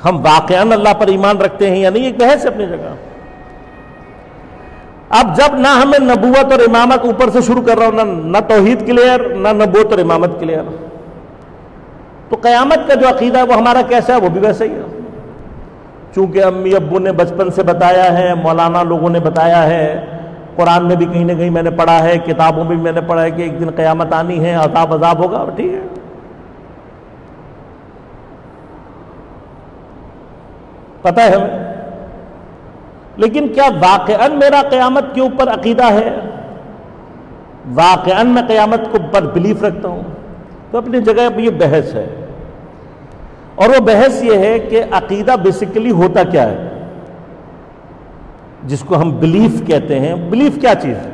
ہم واقعاً اللہ پر ایمان رکھتے ہیں یا نہیں، ایک بحث ہے اپنی جگہ. اب جب نہ ہمیں نبوت اور امامت اوپر سے شروع کر رہا ہوں، نہ توحید کلیئر، نہ نبوت اور امامت کلیئر، تو قیامت کا جو عقیدہ ہے وہ ہمارا کیسا ہے؟ وہ بھی ویسا ہی ہے. چونکہ امی ابو نے بچپن سے بتایا ہے، مولانا لوگوں نے بتایا ہے، قرآن میں بھی کہیں نہ کہیں میں نے پڑھا ہے، کتابوں میں بھی میں نے پڑھا ہے کہ ایک دن قیامت آنی ہے، عذاب ہوگا، ٹھیک ہے. پتہ ہے ہمیں، لیکن کیا واقعاً میرا قیامت کے اوپر عقیدہ ہے؟ واقعاً میں قیامت کو پر بلیف رکھتا ہوں؟ تو اپنی جگہ یہ بحث ہے. اور وہ بحث یہ ہے کہ عقیدہ بیسیکلی ہوتا کیا ہے، جس کو ہم بلیف کہتے ہیں. بلیف کیا چیز ہے؟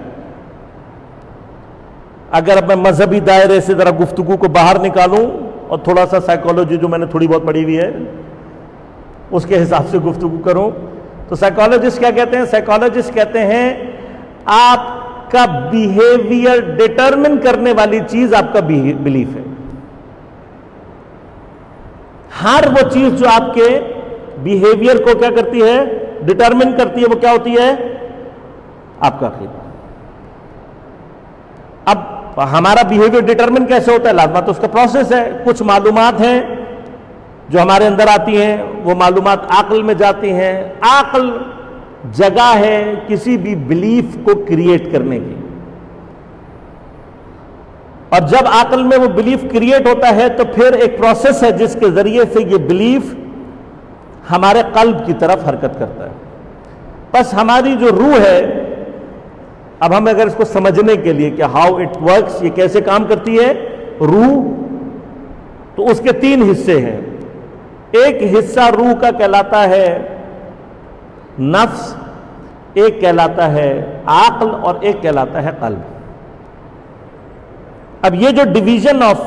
اگر اب میں مذہبی دائرے سے ذرا گفتگو کو باہر نکالوں اور تھوڑا سا سائیکالوجی جو میں نے تھوڑی بہت پڑھی ہوئی ہے اس کے حساب سے گفتگو کروں تو سائیکالوجسٹ کیا کہتے ہیں؟ سائیکالوجسٹ کہتے ہیں آپ کا بیہیویئر ڈٹرمن کرنے والی چیز آپ کا بلیف ہے. ہر وہ چیز جو آپ کے بیہیویئر کو کیا کرتی ہے؟ ڈٹرمن کرتی ہے. وہ کیا ہوتی ہے؟ آپ کا عقیدہ. اب ہمارا بیہیویئر ڈٹرمن کیسے ہوتا ہے؟ لازمات اس کا پروسیس ہے. کچھ معلومات ہیں جو ہمارے اندر آتی ہیں، وہ معلومات عقل میں جاتی ہیں. عقل جگہ ہے کسی بھی بلیف کو کریٹ کرنے کی، اور جب عقل میں وہ بلیف کریٹ ہوتا ہے تو پھر ایک پروسیس ہے جس کے ذریعے سے یہ بلیف ہمارے قلب کی طرف حرکت کرتا ہے. بس ہماری جو روح ہے، اب ہم اگر اس کو سمجھنے کے لیے کہ ہاؤ اٹ ورکس، یہ کیسے کام کرتی ہے روح، تو اس کے 3 حصے ہیں. ایک حصہ روح کا کہلاتا ہے نفس، ایک کہلاتا ہے عقل، اور ایک کہلاتا ہے قلب. اب یہ جو ڈویژن آف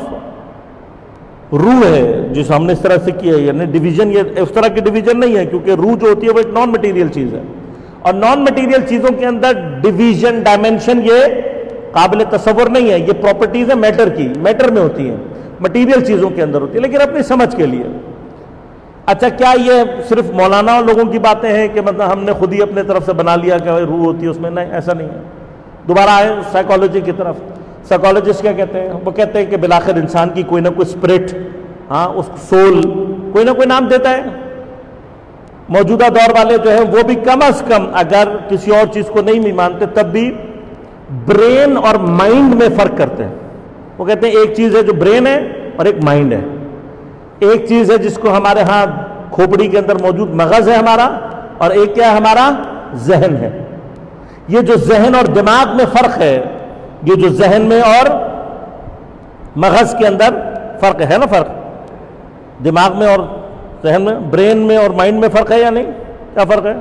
روح ہے جس ہم نے اس طرح سے کیا ہے، یعنی ڈویژن، یہ اس طرح کی ڈویژن نہیں ہے، کیونکہ روح جو ہوتی ہے وہ ایک نان مٹیریل چیز ہے، اور نان مٹیریل چیزوں کے اندر ڈویژن، ڈائمنشن یہ قابل تصور نہیں ہے. یہ پراپرٹیز ہے میٹر کی، میٹر میں ہوتی ہیں، مٹیریل چیزوں کے اندر ہوتی ہے. لیکن اپنی سمجھ کے لیے، اچھا کیا یہ صرف مولانا لوگوں کی باتیں ہیں کہ مطلب ہم نے خود ہی اپنے طرف سے بنا لیا کہ روح ہوتی ہے اس میں؟ نہیں، ایسا نہیں ہے. دوبارہ آئے سائیکالوجی کی طرف. سائیکالوجسٹ کیا کہتے ہیں؟ وہ کہتے ہیں کہ بالآخر انسان کی کوئی نہ کوئی اسپرٹ، ہاں اس سول، کوئی نہ کوئی نام دیتا ہے. موجودہ دور والے جو ہیں وہ بھی کم از کم اگر کسی اور چیز کو نہیں بھی مانتے تب بھی برین اور مائنڈ میں فرق کرتے ہیں. وہ کہتے ہیں ایک چیز ہے جو برین ہے اور ایک مائنڈ ہے. ایک چیز ہے جس کو ہمارے ہاں کھوپڑی کے اندر موجود مغز ہے ہمارا، اور ایک کیا ہے؟ ہمارا ذہن ہے. یہ جو ذہن اور دماغ میں فرق ہے، یہ جو ذہن میں اور مغز کے اندر فرق ہے نا، فرق دماغ میں اور ذہن میں، برین میں اور مائنڈ میں فرق ہے یا نہیں؟ کیا فرق ہے؟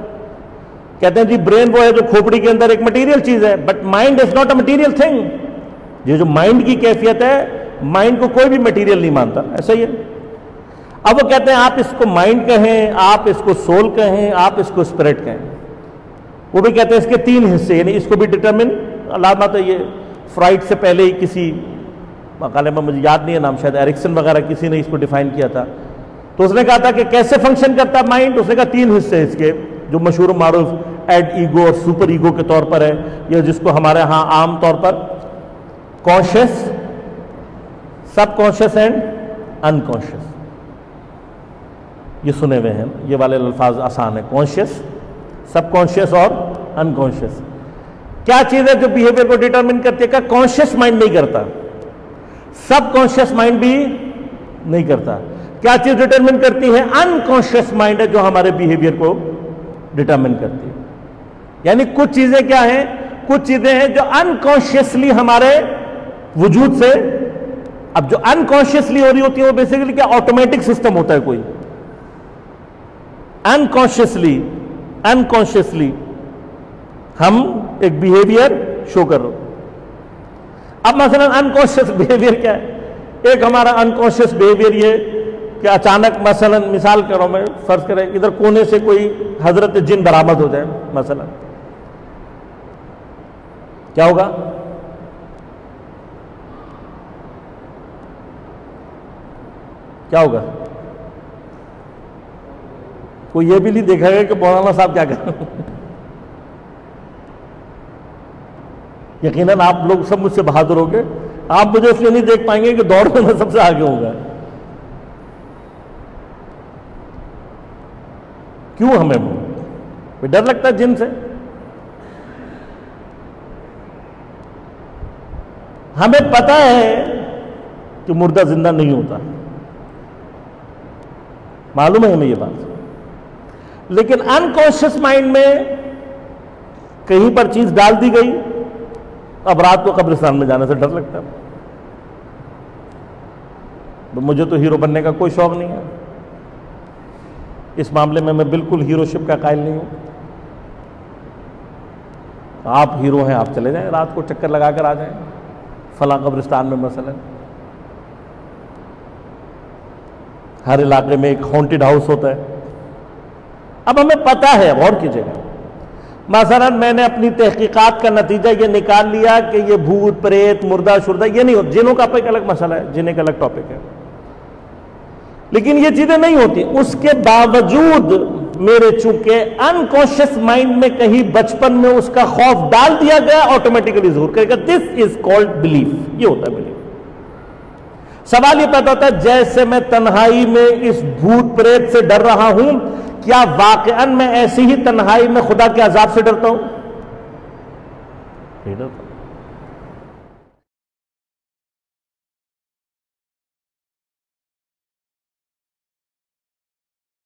کہتے ہیں جی برین وہ ہے جو کھوپڑی کے اندر ایک مٹیریل چیز ہے، but mind is not a material thing. یہ جو مائنڈ کی کیفیت ہے، مائنڈ کو کوئی بھی مٹیریل نہیں مانتا. ایسا ہی ہے. اب وہ کہتے ہیں آپ اس کو مائنڈ کہیں، آپ اس کو سول کہیں، آپ اس کو اسپرٹ کہیں. وہ بھی کہتے ہیں اس کے 3 حصے، یعنی اس کو بھی ڈٹرمن علامات ہے. یہ فرائڈ سے پہلے ہی کسی مقالے میں، مجھے یاد نہیں ہے نام، شاید ایرکسن وغیرہ کسی نے اس کو ڈیفائن کیا تھا. تو اس نے کہا تھا کہ کیسے فنکشن کرتا ہے مائنڈ. اس نے کہا 3 حصے اس کے جو مشہور و معروف ایڈ ایگو اور سپر ایگو کے طور پر ہے، یا جس کو ہمارے ہاں عام طور پر conscious, subconscious and unconscious, یہ سنے ہوئے ہیں. یہ والے الفاظ آسان ہیں، کانشیس، سب کانشیس اور انکانشیس. کیا چیز ہے جو بیہیویئر کو ڈیٹرمن کرتی ہے؟ کہ کانشیس مائنڈ نہیں کرتا، سب کانشیس مائنڈ بھی نہیں کرتا. کیا چیز ڈیٹرمن کرتی ہے؟ انکانشیس مائنڈ ہے جو ہمارے بیہیویئر کو ڈیٹرمن کرتی ہے. یعنی کچھ چیزیں کیا ہیں؟ کچھ چیزیں ہیں جو انکانشیسلی ہمارے وجود سے، اب جو انکانشیسلی ہو رہی ہوتی ہیں وہ بیسیکلی کیا آٹومیٹک سسٹم ہوتا ہے. کوئی انکانشیسلی ہم ایک بیہیویئر شو کر رہے. اب مثلا انکانشیس بیہیویئر کیا ہے؟ ایک ہمارا انکانشیس بیہیویئر یہ کہ اچانک مثلا مثال کر رہا ہوں میں، فرض کریں ادھر کونے سے کوئی حضرت جن برآمد ہو جائے مثلا، کیا ہوگا؟ کیا ہوگا؟ کوئی یہ بھی نہیں دیکھا گیا کہ مولانا صاحب کیا کریں. یقیناً آپ لوگ سب مجھ سے بہادر ہو گئے. آپ مجھے اس لیے نہیں دیکھ پائیں گے کہ دوڑ میں سب سے آگے ہوں گا. کیوں ہمیں ڈر لگتا ہے جن سے؟ ہمیں پتا ہے کہ مردہ زندہ نہیں ہوتا، معلوم ہے ہمیں یہ بات، لیکن انکانشیس مائنڈ میں کہیں پر چیز ڈال دی گئی. اب رات کو قبرستان میں جانے سے ڈر لگتا ہے. مجھے تو ہیرو بننے کا کوئی شوق نہیں ہے. اس معاملے میں بالکل ہیرو شپ کا قائل نہیں ہوں. آپ ہیرو ہیں، آپ چلے جائیں، رات کو چکر لگا کر آ جائیں فلاں قبرستان میں. مثلا ہر علاقے میں ایک ہانٹڈ ہاؤس ہوتا ہے. اب ہمیں پتا ہے، غور کیجیے گا، مثلا میں نے اپنی تحقیقات کا نتیجہ یہ نکال لیا کہ یہ بھوت پریت مردہ شردہ یہ نہیں ہوتا. جنوں کا ایک الگ مسئلہ ہے، جن ایک الگ ٹاپک ہے، لیکن یہ چیزیں نہیں ہوتی. اس کے باوجود میرے چونکہ انکانشیس مائنڈ میں کہیں بچپن میں اس کا خوف ڈال دیا گیا، آٹومیٹیکلی ظہور کرے گا. دس از کالڈ بلیف. یہ ہوتا ہے بلیف. سوال یہ پیدا ہوتا ہے جیسے میں تنہائی میں اس بھوت پریت سے ڈر رہا ہوں، کیا واقعاً میں ایسی ہی تنہائی میں خدا کے عذاب سے ڈرتا ہوں؟